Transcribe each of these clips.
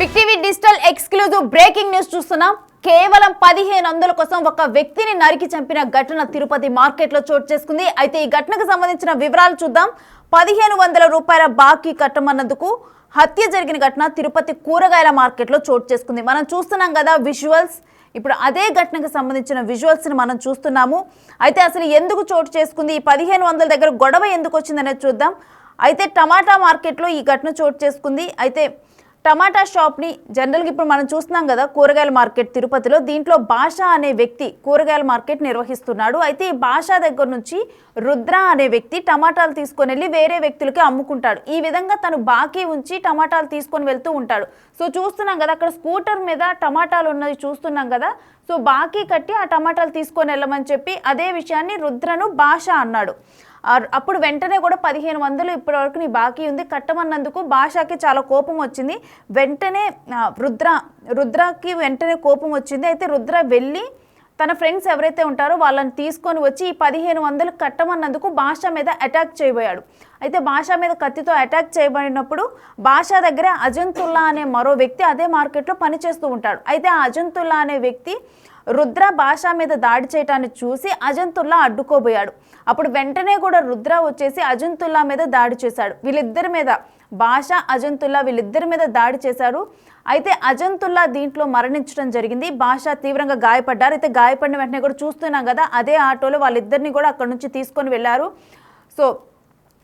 Big TV digital exclusive breaking news చూస్తున్నాం. కేవలం 1500 కోసం ఒక వ్యక్తిని నరికి చంపిన ఘటన తిరుపతి మార్కెట్ లో చోటు చేసుకుంది. అయితే ఈ ఘటనకు సంబంధించిన వివరాలు చూద్దాం. 1500 రూపాయల బాకీ కట్టమన్నందుకు హత్య జరిగిన ఘటన తిరుపతి కూరగాయల మార్కెట్ లో చోటు చేసుకుంది. మనం చూస్తున్నాం కదా విజువల్స్. ఇప్పుడు అదే ఘటనకు సంబంధించిన విజువల్స్ ని మనం చూస్తున్నాము. అయితే అసలు ఎందుకు చోటు చేసుకుంది, ఈ 1500 దగ్గర గొడవ ఎందుకు వచ్చిందనేది చూద్దాం. అయితే టమాటా మార్కెట్ లో ఈ ఘటన చోటు చేసుకుంది. అయితే టమాటా షాప్ని జనరల్గా ఇప్పుడు మనం చూస్తున్నాం కదా కూరగాయల మార్కెట్ తిరుపతిలో. దీంట్లో భాష అనే వ్యక్తి కూరగాయల మార్కెట్ నిర్వహిస్తున్నాడు. అయితే ఈ భాష దగ్గర నుంచి రుద్ర అనే వ్యక్తి టమాటాలు తీసుకొని వెళ్ళి వేరే వ్యక్తులకి అమ్ముకుంటాడు. ఈ విధంగా తను బాకీ ఉంచి టమాటాలు తీసుకొని వెళ్తూ ఉంటాడు. సో చూస్తున్నాం కదా అక్కడ స్కూటర్ మీద టమాటాలు ఉన్నది చూస్తున్నాం కదా. సో బాకీ కట్టి ఆ టమాటాలు తీసుకొని వెళ్ళమని చెప్పి అదే విషయాన్ని రుద్రను భాష అన్నాడు. అప్పుడు వెంటనే కూడా 1500 ఇప్పటివరకు నీ బాకీ ఉంది కట్టమన్నందుకు భాషకి చాలా కోపం వచ్చింది. వెంటనే రుద్రకి వెంటనే కోపం వచ్చింది. అయితే రుద్ర వెళ్ళి తన ఫ్రెండ్స్ ఎవరైతే ఉంటారో వాళ్ళని తీసుకొని వచ్చి ఈ 1500 కట్టమన్నందుకు భాష మీద అటాక్ చేయబోయాడు. అయితే భాష మీద కత్తితో అటాక్ చేయబడినప్పుడు భాష దగ్గర అజంతుల్లా అనే మరో వ్యక్తి అదే మార్కెట్లో పనిచేస్తూ ఉంటాడు. అయితే ఆ అజంతుల్లా అనే వ్యక్తి రుద్ర భాష మీద దాడి చేయటాన్ని చూసి అజంతుల్లా అడ్డుకోబోయాడు. అప్పుడు వెంటనే కూడా రుద్ర వచ్చేసి అజంతుల్లా మీద దాడి చేశాడు. వీళ్ళిద్దరి మీద భాష అజంతుల్లా వీళ్ళిద్దరి మీద దాడి చేశారు. అయితే అజంతుల్లా దీంట్లో మరణించడం జరిగింది. భాష తీవ్రంగా గాయపడ్డారు. అయితే గాయపడిన వెంటనే కూడా చూస్తున్నాం కదా అదే ఆటోలో వాళ్ళిద్దరిని కూడా అక్కడ నుంచి తీసుకొని వెళ్ళారు. సో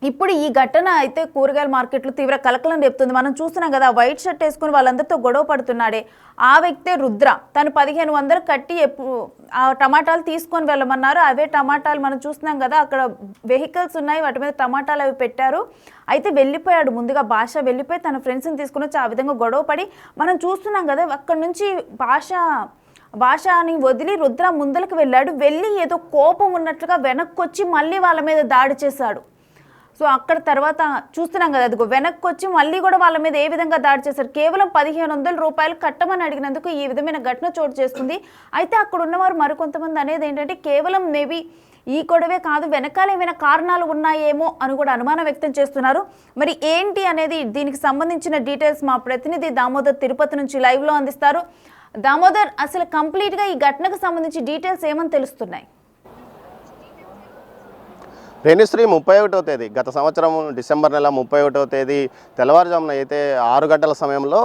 ఇప్పుడు ఈ ఘటన అయితే కూరగాయల మార్కెట్లో తీవ్ర కలకలం రేపుతుంది. మనం చూస్తున్నాం కదా వైట్ షర్ట్ వేసుకుని వాళ్ళందరితో గొడవ పడుతున్నాడే ఆ వ్యక్తే రుద్ర. తను 1500 కట్టి ఆ టమాటాలు తీసుకొని వెళ్ళమన్నారు. అవే టమాటాలు మనం చూస్తున్నాం కదా అక్కడ వెహికల్స్ ఉన్నాయి, వాటి మీద టమాటాలు అవి పెట్టారు. అయితే వెళ్ళిపోయాడు. ముందుగా భాష వెళ్ళిపోయి తన ఫ్రెండ్స్ని తీసుకుని వచ్చి ఆ విధంగా గొడవ పడి మనం చూస్తున్నాం కదా అక్కడ నుంచి భాషని వదిలి రుద్ర ముందలకు వెళ్ళాడు. వెళ్ళి ఏదో కోపం ఉన్నట్లుగా వెనక్కి వచ్చి మళ్ళీ వాళ్ళ మీద దాడి చేశాడు. సో అక్కడ తర్వాత చూస్తున్నాం కదా అదిగో వెనక్కి వచ్చి మళ్ళీ కూడా వాళ్ళ మీద ఏ విధంగా దాడి చేశారు. కేవలం 1500 రూపాయలు కట్టమని అడిగినందుకు ఈ విధమైన ఘటన చోటు చేసుకుంది. అయితే అక్కడ ఉన్నవారు మరికొంతమంది అనేది ఏంటంటే కేవలం మేబీ ఈ గొడవే కాదు వెనకాల ఏమైనా కారణాలు ఉన్నాయేమో అని కూడా అనుమానం వ్యక్తం చేస్తున్నారు. మరి ఏంటి అనేది దీనికి సంబంధించిన డీటెయిల్స్ మా ప్రతినిధి దామోదర్ తిరుపతి నుంచి లైవ్లో అందిస్తారు. దామోదర్, అసలు కంప్లీట్గా ఈ ఘటనకు సంబంధించి డీటెయిల్స్ ఏమని తెలుస్తున్నాయి? రేణుశ్రీ 31వ తేదీ గత సంవత్సరం డిసెంబర్ నెల 31వ తేదీ తెల్లవారుజామున అయితే 6 గంటల సమయంలో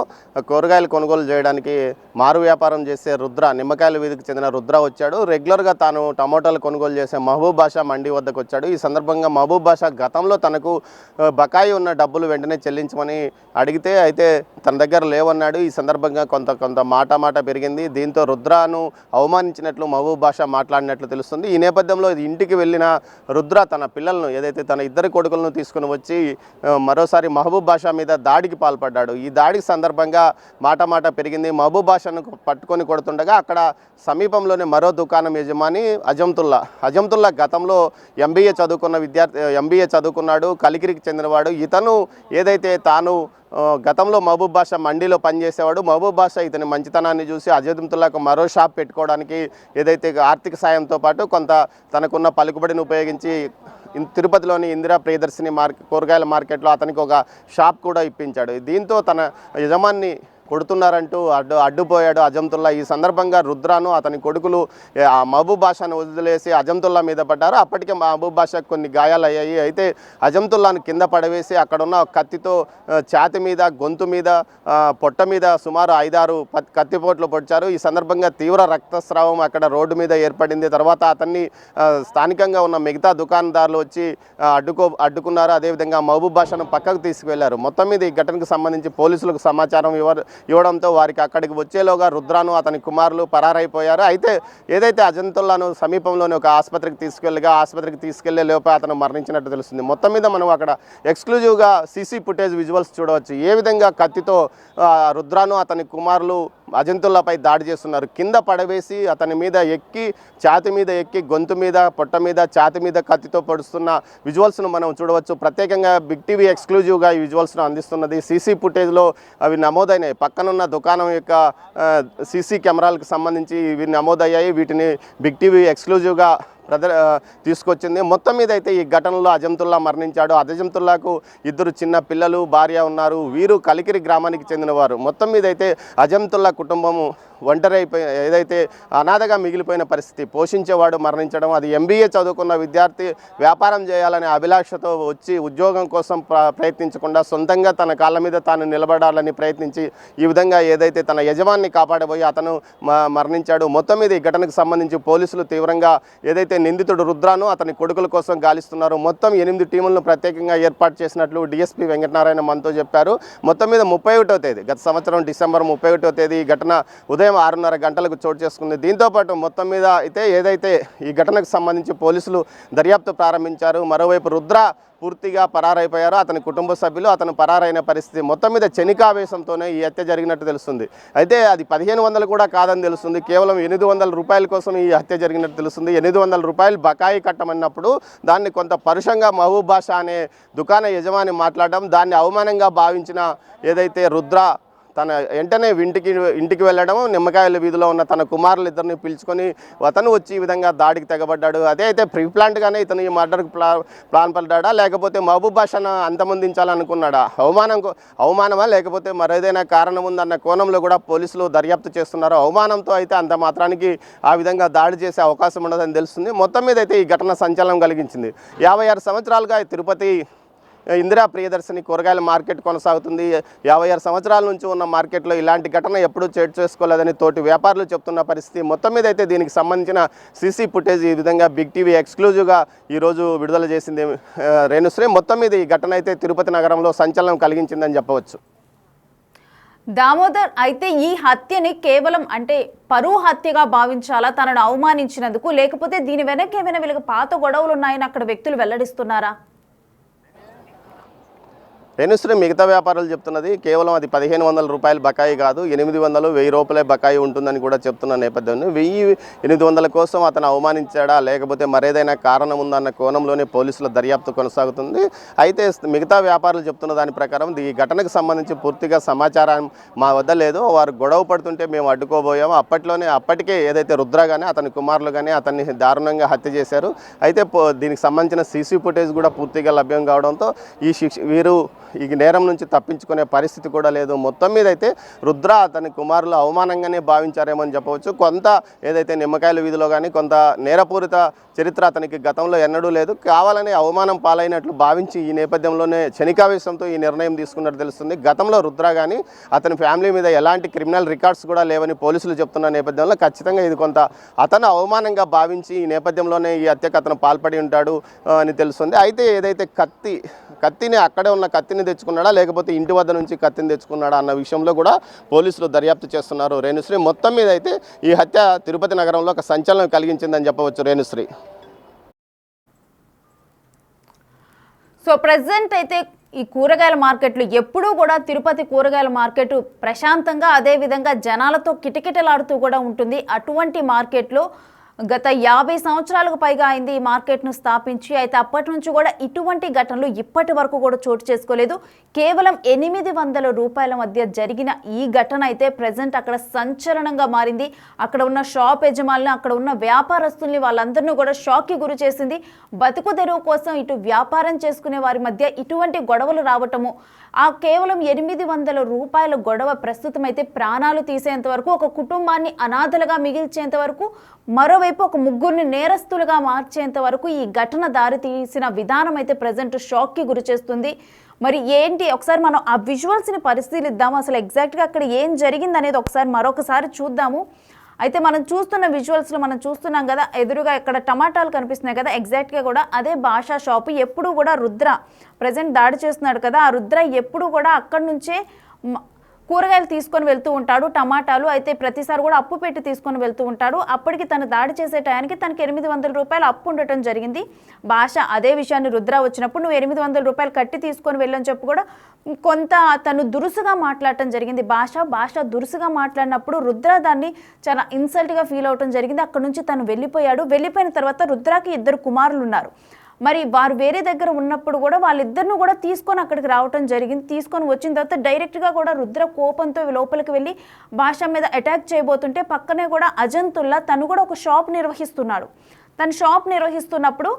కూరగాయలు కొనుగోలు చేయడానికి మారు వ్యాపారం చేసే రుద్ర, నిమ్మకాయల వీధికి చెందిన రుద్ర వచ్చాడు. రెగ్యులర్గా తాను టమోటాలు కొనుగోలు చేసే మహబూబ్ బాషా మండి వద్దకు వచ్చాడు. ఈ సందర్భంగా మహబూబ్ బాషా గతంలో తనకు బకాయి ఉన్న డబ్బులు వెంటనే చెల్లించమని అడిగితే అయితే తన దగ్గర లేవన్నాడు. ఈ సందర్భంగా కొంత మాట పెరిగింది. దీంతో రుద్రను అవమానించినట్లు మహబూబ్ బాషా మాట్లాడినట్లు తెలుస్తుంది. ఈ నేపథ్యంలో ఇంటికి వెళ్ళిన రుద్ర తన పిల్లలను ఏదైతే తన ఇద్దరు కొడుకులను తీసుకుని వచ్చి మరోసారి మహబూబ్ బాషా మీద దాడికి పాల్పడ్డాడు. ఈ దాడికి సందర్భంగా మాట పెరిగింది. మహబూబ్ బాషాను పట్టుకొని కొడుతుండగా అక్కడ సమీపంలోనే మరో దుకాణం యజమాని అజంతుల్లా గతంలో ఎంబీఏ చదువుకున్నాడు, కలికిరికి చెందినవాడు. ఇతను ఏదైతే తాను గతంలో మహబూబ్ బాషా మండీలో పనిచేసేవాడు. మహబూబ్ బాషా ఇతని మంచితనాన్ని చూసి అజంతుల్లాకు మరో షాప్ పెట్టుకోవడానికి ఏదైతే ఆర్థిక సాయంతో పాటు కొంత తనకున్న పలుకుబడిని ఉపయోగించి తిరుపతిలోని ఇందిరా ప్రియదర్శిని కూరగాయల మార్కెట్లో అతనికి ఒక షాప్ కూడా ఇప్పించాడు. దీంతో తన యజమాన్ని కొడుతున్నారంటూ అడ్డుపోయాడు అజంతుల్లా. ఈ సందర్భంగా రుద్రాను అతని కొడుకులు మహబూబ్ బాషాను వదిలేసి అజంతుల్లా మీద పడ్డారు. అప్పటికే మహబూబ్ బాషాకు కొన్ని గాయాలయ్యాయి. అయితే అజంతుల్లాను కింద పడవేసి అక్కడున్న కత్తితో ఛాతి మీద, గొంతు మీద, పొట్ట మీద సుమారు 5-6 కత్తిపోట్లు పొడిచారు. ఈ సందర్భంగా తీవ్ర రక్తస్రావం అక్కడ రోడ్డు మీద ఏర్పడింది. తర్వాత అతన్ని స్థానికంగా ఉన్న మిగతా దుకాణదారులు వచ్చి అడ్డుకున్నారు. అదేవిధంగా మహబూబ్ బాషాను పక్కకు తీసుకువెళ్లారు. మొత్తం మీద ఈ ఘటనకు సంబంధించి పోలీసులకు సమాచారం ఇవ్వడంతో వారికి అక్కడికి వచ్చేలోగా రుద్రాను అతని కుమారులు పరారైపోయారు. అయితే ఏదైతే అజంతుల్లాను సమీపంలోని ఒక ఆసుపత్రికి తీసుకెళ్లే లోపే అతను మరణించినట్టు తెలుస్తుంది. మొత్తం మీద మనం అక్కడ ఎక్స్క్లూజివ్గా సీసీ ఫుటేజ్ విజువల్స్ చూడవచ్చు. ఏ విధంగా కత్తితో రుద్రాను అతని కుమారులు అజంతుల్లాపై దాడి చేస్తున్నారు. కింద పడవేసి అతని మీద ఎక్కి ఛాతి మీద ఎక్కి గొంతు మీద, పొట్ట మీద, ఛాతి మీద కత్తితో పొడుస్తున్న విజువల్స్ను మనం చూడవచ్చు. ప్రత్యేకంగా బిగ్ టీవీ ఎక్స్క్లూజివ్గా ఈ విజువల్స్ను అందిస్తున్నది. సీసీ ఫుటేజ్లో అవి నమోదైనాయి. పక్కనున్న దుకాణం యొక్క సీసీ కెమెరాలకు సంబంధించి ఇవి నమోదయ్యాయి. వీటిని బిగ్ టీవీ ఎక్స్క్లూజివ్గా తీసుకొచ్చింది. మొత్తం మీద అయితే ఈ ఘటనలో అజంతుల్లా మరణించాడు. అజంతుల్లాకు 2 చిన్న పిల్లలు, భార్య ఉన్నారు. వీరు కలికిరి గ్రామానికి చెందినవారు. మొత్తం మీద అయితే అజంతుల్లా కుటుంబము ఒంటరి అయిపోయి ఏదైతే అనాథగా మిగిలిపోయిన పరిస్థితి, పోషించేవాడు మరణించడం, అది MBA చదువుకున్న విద్యార్థి వ్యాపారం చేయాలనే అభిలాషతో వచ్చి ఉద్యోగం కోసం ప్రయత్నించకుండా సొంతంగా తన కాళ్ళ మీద తాను నిలబడాలని ప్రయత్నించి ఈ విధంగా ఏదైతే తన యజమాన్ని కాపాడబోయి అతను మరణించాడు. మొత్తం మీద ఈ ఘటనకు సంబంధించి పోలీసులు తీవ్రంగా ఏదైతే నిందితుడు రుద్రాను అతని కొడుకుల కోసం గాలిస్తున్నారు. మొత్తం 8 టీములను ప్రత్యేకంగా ఏర్పాటు చేసినట్లు DSP వెంకటనారాయణ మనతో చెప్పారు. మొత్తం మీద 31వ తేదీ గత సంవత్సరం డిసెంబర్ 31వ తేదీ ఈ ఘటన ఉదయం 6:30 గంటలకు చోటు చేసుకుంది. దీంతోపాటు మొత్తం మీద ఏదైతే ఈ ఘటనకు సంబంధించి పోలీసులు దర్యాప్తు ప్రారంభించారు. మరోవైపు రుద్ర పూర్తిగా పరారైపోయారు. అతని కుటుంబ సభ్యులు అతను పరారైన పరిస్థితి. మొత్తం మీద క్షణికావేశంతోనే ఈ హత్య జరిగినట్టు తెలుస్తుంది. అయితే అది 1500 కూడా కాదని తెలుస్తుంది. కేవలం 800 రూపాయల కోసం ఈ హత్య జరిగినట్టు తెలుస్తుంది. 800 రూపాయలు బకాయి కట్టమన్నప్పుడు దాన్ని కొంత పరుషంగా మహబూబ్ బాషా అనే దుకాణ యజమాని మాట్లాడడం, దాన్ని అవమానంగా భావించిన ఏదైతే రుద్ర తన వెంటనే ఇంటికి వెళ్ళడం, నిమ్మకాయల వీధిలో ఉన్న తన కుమారులిద్దరిని పిలుచుకొని అతను వచ్చి ఈ విధంగా దాడికి తెగబడ్డాడు. అదే అయితే ప్రీ ప్లాంట్గానే ఇతను ఈ మర్డర్కి ప్లాన్ పడ్డాడా, లేకపోతే మహబూబ్ బాషాను అంతమొందించాలనుకున్నాడా, అవమానమా లేకపోతే మరేదైనా కారణం ఉందన్న కోణంలో కూడా పోలీసులు దర్యాప్తు చేస్తున్నారు. అవమానంతో అయితే అంత మాత్రానికి ఆ విధంగా దాడి చేసే అవకాశం ఉండదని తెలుస్తుంది. మొత్తం మీద అయితే ఈ ఘటన సంచలనం కలిగించింది. 56 సంవత్సరాలుగా తిరుపతి ఇందిరా ప్రియదర్శిని కూరగాయల మార్కెట్ కొనసాగుతుంది. 56 సంవత్సరాల నుంచి ఉన్న మార్కెట్లో ఇలాంటి ఘటన ఎప్పుడూ చోటు చేసుకోలేదని తోటి వ్యాపారులు చెప్తున్న పరిస్థితి. మొత్తం మీద అయితే దీనికి సంబంధించిన CC ఫుటేజ్ ఈ విధంగా బిగ్ టీవీ ఎక్స్క్లూజివ్గా ఈరోజు విడుదల చేసింది రేణుశ్రీ. మొత్తం మీద ఈ ఘటన అయితే తిరుపతి నగరంలో సంచలనం కలిగించిందని చెప్పవచ్చు. దామోదర్, అయితే ఈ హత్యని కేవలం అంటే పరువు హత్యగా భావించాలా తనను అవమానించినందుకు, లేకపోతే దీని వెనక ఏమైనా వీళ్ళకి పాత గొడవలు ఉన్నాయని అక్కడ వ్యక్తులు వెల్లడిస్తున్నారా? రేణుశ్రీ మిగతా వ్యాపారులు చెప్తున్నది కేవలం అది 1500 రూపాయలు బకాయి కాదు, 800, 1000 రూపాయలే బకాయి ఉంటుందని కూడా చెప్తున్న నేపథ్యంలో 1800 కోసం అతను అవమానించాడా లేకపోతే మరేదైనా కారణం ఉందన్న కోణంలోనే పోలీసుల దర్యాప్తు కొనసాగుతుంది. అయితే మిగతా వ్యాపారులు చెప్తున్న దాని ప్రకారం ఈ ఘటనకు సంబంధించి పూర్తిగా సమాచారం మా వద్ద లేదు. వారు గొడవ పడుతుంటే మేము అడ్డుకోబోయాము. అప్పటికే ఏదైతే రుద్ర కానీ అతని కుమారులు కానీ అతన్ని దారుణంగా హత్య చేశారు. అయితే దీనికి సంబంధించిన CC ఫుటేజ్ కూడా పూర్తిగా లభ్యం కావడంతో వీరు ఈ నేరం నుంచి తప్పించుకునే పరిస్థితి కూడా లేదు. మొత్తం మీద అయితే రుద్ర అతని కుమారులు అవమానంగానే భావించారేమో అని చెప్పవచ్చు. కొంత ఏదైతే నిమ్మకాయల వీధిలో కానీ కొంత నేరపూరిత చరిత్ర అతనికి గతంలో ఎన్నడూ లేదు, కావాలని అవమానం పాలైనట్లు భావించి ఈ నేపథ్యంలోనే క్షణికావేశంతో ఈ నిర్ణయం తీసుకున్నట్టు తెలుస్తుంది. గతంలో రుద్ర కానీ అతని ఫ్యామిలీ మీద ఎలాంటి క్రిమినల్ రికార్డ్స్ కూడా లేవని పోలీసులు చెప్తున్న నేపథ్యంలో ఖచ్చితంగా ఇది కొంత అతను అవమానంగా భావించి ఈ నేపథ్యంలోనే ఈ హత్యకు అతను పాల్పడి ఉంటాడు అని తెలుస్తుంది. అయితే ఏదైతే కత్తిని అక్కడే ఉన్న కత్తిని తెచ్చుకున్నాడా లేకపోతే ఇంటి వద్ద నుంచి కత్తిని తెచ్చుకున్నాడా అన్న విషయంలో కూడా పోలీసులు దర్యాప్తు చేస్తున్నారు రేణుశ్రీ. మొత్తం మీద అయితే ఈ హత్య తిరుపతి నగరంలో ఒక సంచలనం కలిగించిందని చెప్పవచ్చు రేణుశ్రీ. సో ప్రెసెంట్ అయితే ఈ కూరగాయల మార్కెట్లు ఎప్పుడూ కూడా తిరుపతి కూరగాయల మార్కెట్ ప్రశాంతంగా అదే విధంగా జనాలతో కిటకిటలాడుతూ కూడా ఉంటుంది. అటువంటి మార్కెట్లో గత 50 సంవత్సరాలకు పైగా అయింది ఈ మార్కెట్ను స్థాపించి. అయితే అప్పటి నుంచి కూడా ఇటువంటి ఘటనలు ఇప్పటి వరకు కూడా చోటు చేసుకోలేదు. కేవలం 800 రూపాయల మధ్య జరిగిన ఈ ఘటన అయితే ప్రజెంట్ అక్కడ సంచలనంగా మారింది. అక్కడ ఉన్న షాప్ యజమానులు, అక్కడ ఉన్న వ్యాపారస్తుల్ని వాళ్ళందరినీ కూడా షాక్కి గురి చేసింది. బతుకు తెరువు కోసం ఇటు వ్యాపారం చేసుకునే వారి మధ్య ఇటువంటి గొడవలు రావటము, ఆ కేవలం 800 రూపాయల గొడవ ప్రస్తుతం అయితే ప్రాణాలు తీసేంత వరకు, ఒక కుటుంబాన్ని అనాథలుగా మిగిల్చేంత వరకు, మరోవైపు ఒక ముగ్గురిని నేరస్తులుగా మార్చేంత వరకు ఈ ఘటన దారి తీసిన విధానం అయితే ప్రజెంట్ షాక్కి గురి చేస్తుంది. మరి ఏంటి, ఒకసారి మనం ఆ విజువల్స్ని పరిశీలిద్దాము. అసలు ఎగ్జాక్ట్గా అక్కడ ఏం జరిగింది అనేది ఒకసారి మరొకసారి చూద్దాము. అయితే మనం చూస్తున్న విజువల్స్లో మనం చూస్తున్నాం కదా, ఎదురుగా ఇక్కడ టమాటాలు కనిపిస్తున్నాయి కదా, ఎగ్జాక్ట్గా కూడా అదే భాషా షాపు. ఎప్పుడు కూడా రుద్ర ప్రజెంట్ దాడి చేస్తున్నాడు కదా, ఆ రుద్ర ఎప్పుడు కూడా అక్కడి నుంచే కూరగాయలు తీసుకొని వెళ్తూ ఉంటాడు, టమాటాలు. అయితే ప్రతిసారి కూడా అప్పు పెట్టి తీసుకొని వెళ్తూ ఉంటాడు. అప్పటికి తను దాడి చేసే టయానికి తనకి 800 రూపాయలు అప్పు ఉండటం జరిగింది. భాష అదే విషయాన్ని రుద్ర వచ్చినప్పుడు నువ్వు 800 రూపాయలు కట్టి తీసుకొని వెళ్ళని చెప్పి కూడా కొంత తను దురుసుగా మాట్లాడటం జరిగింది. భాష దురుసుగా మాట్లాడినప్పుడు రుద్ర దాన్ని చాలా ఇన్సల్ట్గా ఫీల్ అవటం జరిగింది. అక్కడ నుంచి తను వెళ్ళిపోయాడు. వెళ్ళిపోయిన తర్వాత రుద్రకి 2 కుమారులు ఉన్నారు. మరి వారు వేరే దగ్గర ఉన్నప్పుడు కూడా వాళ్ళిద్దరిని కూడా తీసుకొని అక్కడికి రావటం జరిగింది. తీసుకొని వచ్చిన తర్వాత డైరెక్ట్గా కూడా రుద్ర కోపంతో లోపలికి వెళ్ళి భాష మీద అటాక్ చేయబోతుంటే పక్కనే కూడా అజంతుల్లా తను కూడా ఒక షాప్ నిర్వహిస్తున్నాడు. తన షాప్ నిర్వహిస్తున్నప్పుడు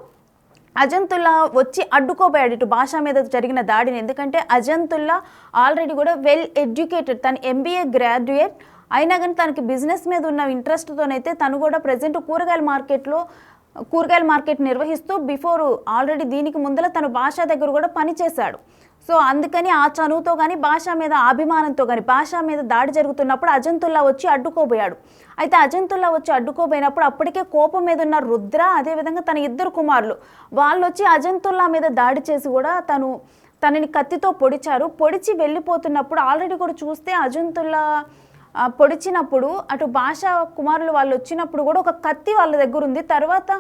అజంతుల్లా వచ్చి అడ్డుకోబోయాడు ఇటు భాష మీద జరిగిన దాడిని. ఎందుకంటే అజంతుల్లా ఆల్రెడీ కూడా వెల్ ఎడ్యుకేటెడ్, తను MBA గ్రాడ్యుయేట్ అయినా కానీ తనకి బిజినెస్ మీద ఉన్న ఇంట్రెస్ట్తోనైతే తను కూడా ప్రజెంట్ కూరగాయల మార్కెట్ నిర్వహిస్తూ ఆల్రెడీ దీనికి ముందర తను భాష దగ్గర కూడా పనిచేశాడు. సో అందుకని ఆ చనువుతో కానీ భాష మీద అభిమానంతో కానీ భాష మీద దాడి జరుగుతున్నప్పుడు అజంతుల్లా వచ్చి అడ్డుకోబోయాడు. అయితే అజంతుల్లా వచ్చి అడ్డుకోబోయినప్పుడు అప్పటికే కోపం మీద ఉన్న రుద్ర, అదేవిధంగా తన 2 కుమారులు వాళ్ళు వచ్చి అజంతుల్లా మీద దాడి చేసి కూడా తనని కత్తితో పొడిచి వెళ్ళిపోతున్నప్పుడు ఆల్రెడీ కూడా చూస్తే అజంతుల్లా పొడిచినప్పుడు అటు భాష కుమారులు వాళ్ళు వచ్చినప్పుడు కూడా ఒక కత్తి వాళ్ళ దగ్గర ఉంది. తర్వాత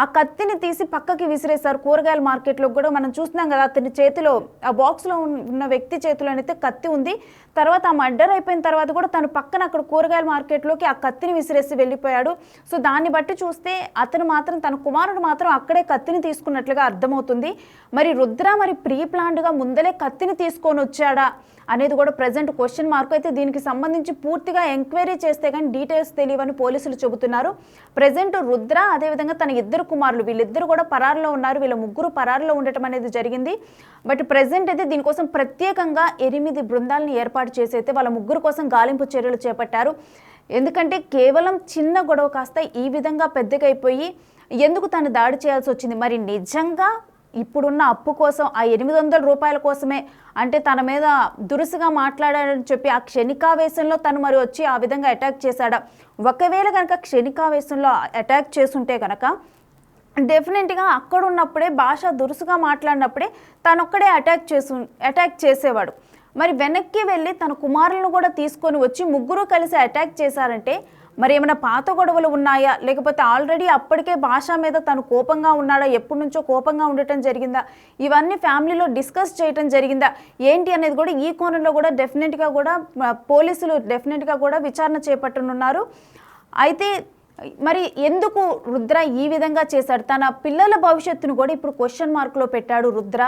ఆ కత్తిని తీసి పక్కకి విసిరేశారు. కూరగాయల మార్కెట్లో కూడా మనం చూస్తున్నాం కదా, అతని చేతిలో ఆ బాక్స్లో ఉన్న వ్యక్తి చేతిలో అయితే కత్తి ఉంది. తర్వాత ఆ మర్డర్ అయిపోయిన తర్వాత కూడా తను పక్కన అక్కడ కూరగాయల మార్కెట్లోకి ఆ కత్తిని విసిరేసి వెళ్ళిపోయాడు. సో దాన్ని బట్టి చూస్తే తన కుమారుడు మాత్రం అక్కడే కత్తిని తీసుకున్నట్లుగా అర్థమవుతుంది. మరి రుద్ర ప్రీ ప్లాన్డ్గా ముందలే కత్తిని తీసుకొని వచ్చాడా అనేది కూడా ప్రజెంట్ క్వశ్చన్ మార్క్. అయితే దీనికి సంబంధించి పూర్తిగా ఎంక్వైరీ చేస్తే కానీ డీటెయిల్స్ తెలియవని పోలీసులు చెబుతున్నారు. ప్రజెంట్ రుద్ర అదేవిధంగా తన 2 కుమారులు వీళ్ళిద్దరు కూడా పరారులో ఉన్నారు. వీళ్ళ ముగ్గురు పరారులో ఉండటం అనేది జరిగింది. బట్ ప్రజెంట్ అయితే దీనికోసం ప్రత్యేకంగా 8 బృందాలను ఏర్పాటు చేసి అయితే వాళ్ళ ముగ్గురు కోసం గాలింపు చర్యలు చేపట్టారు. ఎందుకంటే కేవలం చిన్న గొడవ కాస్త ఈ విధంగా పెద్దగా అయిపోయి ఎందుకు తను దాడి చేయాల్సి వచ్చింది? మరి నిజంగా ఇప్పుడున్న అప్పు కోసం ఆ 800 రూపాయల కోసమే, అంటే తన మీద దురుసుగా మాట్లాడాడని చెప్పి ఆ క్షణికావేశంలో తను మరి వచ్చి ఆ విధంగా అటాక్ చేశాడా? ఒకవేళ కనుక క్షణికావేశంలో అటాక్ చేసుంటే కనుక డెఫినెట్గా అక్కడ ఉన్నప్పుడే భాష దురుసుగా మాట్లాడినప్పుడే తనొక్కడే అటాక్ చేసేవాడు. మరి వెనక్కి వెళ్ళి తన కుమారులను కూడా తీసుకొని వచ్చి ముగ్గురు కలిసి అటాక్ చేశారంటే మరి ఏమైనా పాత గొడవలు ఉన్నాయా, లేకపోతే ఆల్రెడీ అప్పటికే భాష మీద తను కోపంగా ఉన్నాడా, ఎప్పటి నుంచో కోపంగా ఉండటం జరిగిందా, ఇవన్నీ ఫ్యామిలీలో డిస్కస్ చేయటం జరిగిందా ఏంటి అనేది కూడా ఈ కోణంలో కూడా డెఫినెట్గా కూడా పోలీసులు డెఫినెట్గా కూడా విచారణ చేపట్టనున్నారు. అయితే మరి ఎందుకు రుద్ర ఈ విధంగా చేశాడు? తన పిల్లల భవిష్యత్తును కూడా ఇప్పుడు క్వశ్చన్ మార్క్లో పెట్టాడు రుద్ర.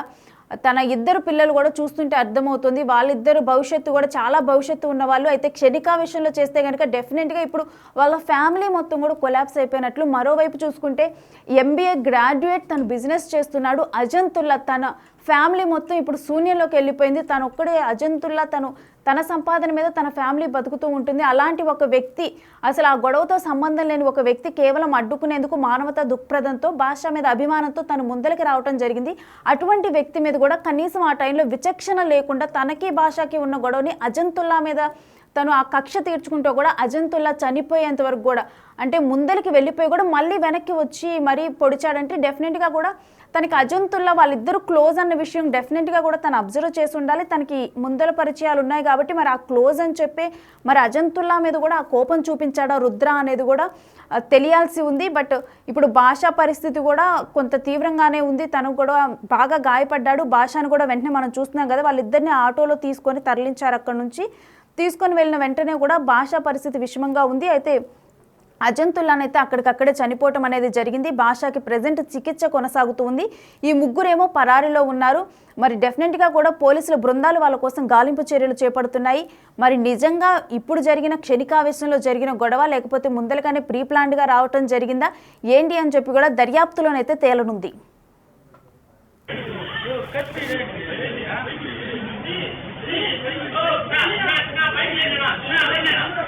తన 2 పిల్లలు కూడా చూస్తుంటే అర్థమవుతుంది, వాళ్ళిద్దరు భవిష్యత్తు కూడా చాలా భవిష్యత్తు ఉన్నవాళ్ళు. అయితే క్షణికావేశంలో చేస్తే కనుక డెఫినెట్గా ఇప్పుడు వాళ్ళ ఫ్యామిలీ మొత్తం కూడా కొలాప్స్ అయిపోయినట్లు. మరోవైపు చూసుకుంటే MBA గ్రాడ్యుయేట్, తను బిజినెస్ చేస్తున్నాడు. అజంతుల్లా తన ఫ్యామిలీ మొత్తం ఇప్పుడు శూన్యంలోకి వెళ్ళిపోయింది. తను ఒక్కడే అజంతుల్లా తన సంపాదన మీద తన ఫ్యామిలీ బతుకుతూ ఉంటుంది. అలాంటి ఒక వ్యక్తి, అసలు ఆ గొడవతో సంబంధం లేని ఒక వ్యక్తి కేవలం అడ్డుకునేందుకు మానవతా దృక్పథంతో భాష మీద అభిమానంతో తను ముందరికి రావటం జరిగింది. అటువంటి వ్యక్తి మీద కూడా కనీసం ఆ టైంలో విచక్షణ లేకుండా తనకి భాషకి ఉన్న గొడవని అజంతుల్లా మీద తను ఆ కక్ష తీర్చుకుంటూ కూడా అజంతుల్లా చనిపోయేంత వరకు కూడా, అంటే ముందరికి వెళ్ళిపోయి కూడా మళ్ళీ వెనక్కి వచ్చి మరీ పొడిచాడంటే డెఫినెట్గా కూడా తనకి అజంతుల్లా వాళ్ళిద్దరూ క్లోజ్ అన్న విషయం డెఫినెట్గా కూడా తను అబ్జర్వ్ చేసి ఉండాలి. తనకి ముందల పరిచయాలు ఉన్నాయి కాబట్టి మరి ఆ క్లోజ్ అని చెప్పి మరి అజంతుల్లా మీద కూడా ఆ కోపం చూపించాడా రుద్ర అనేది కూడా తెలియాల్సి ఉంది. బట్ ఇప్పుడు భాష పరిస్థితి కూడా కొంత తీవ్రంగానే ఉంది. తను కూడా బాగా గాయపడ్డాడు. భాషను కూడా వెంటనే మనం చూస్తున్నాం కదా, వాళ్ళిద్దరిని ఆటోలో తీసుకొని తరలించారు. అక్కడ నుంచి తీసుకొని వెళ్ళిన వెంటనే కూడా భాష పరిస్థితి విషమంగా ఉంది. అయితే అజంతుల్లానైతే అక్కడికక్కడే చనిపోవటం అనేది జరిగింది. భాషకి ప్రజెంట్ చికిత్స కొనసాగుతూ ఉంది. ఈ ముగ్గురేమో పరారీలో ఉన్నారు. మరి డెఫినెట్గా కూడా పోలీసుల బృందాలు వాళ్ళ కోసం గాలింపు చర్యలు చేపడుతున్నాయి. మరి నిజంగా ఇప్పుడు జరిగిన క్షణికావేశంలో జరిగిన గొడవ, లేకపోతే ముందలగానే ప్రీ ప్లాన్డ్గా రావటం జరిగిందా ఏంటి అని చెప్పి కూడా దర్యాప్తులోనైతే తేలనుంది.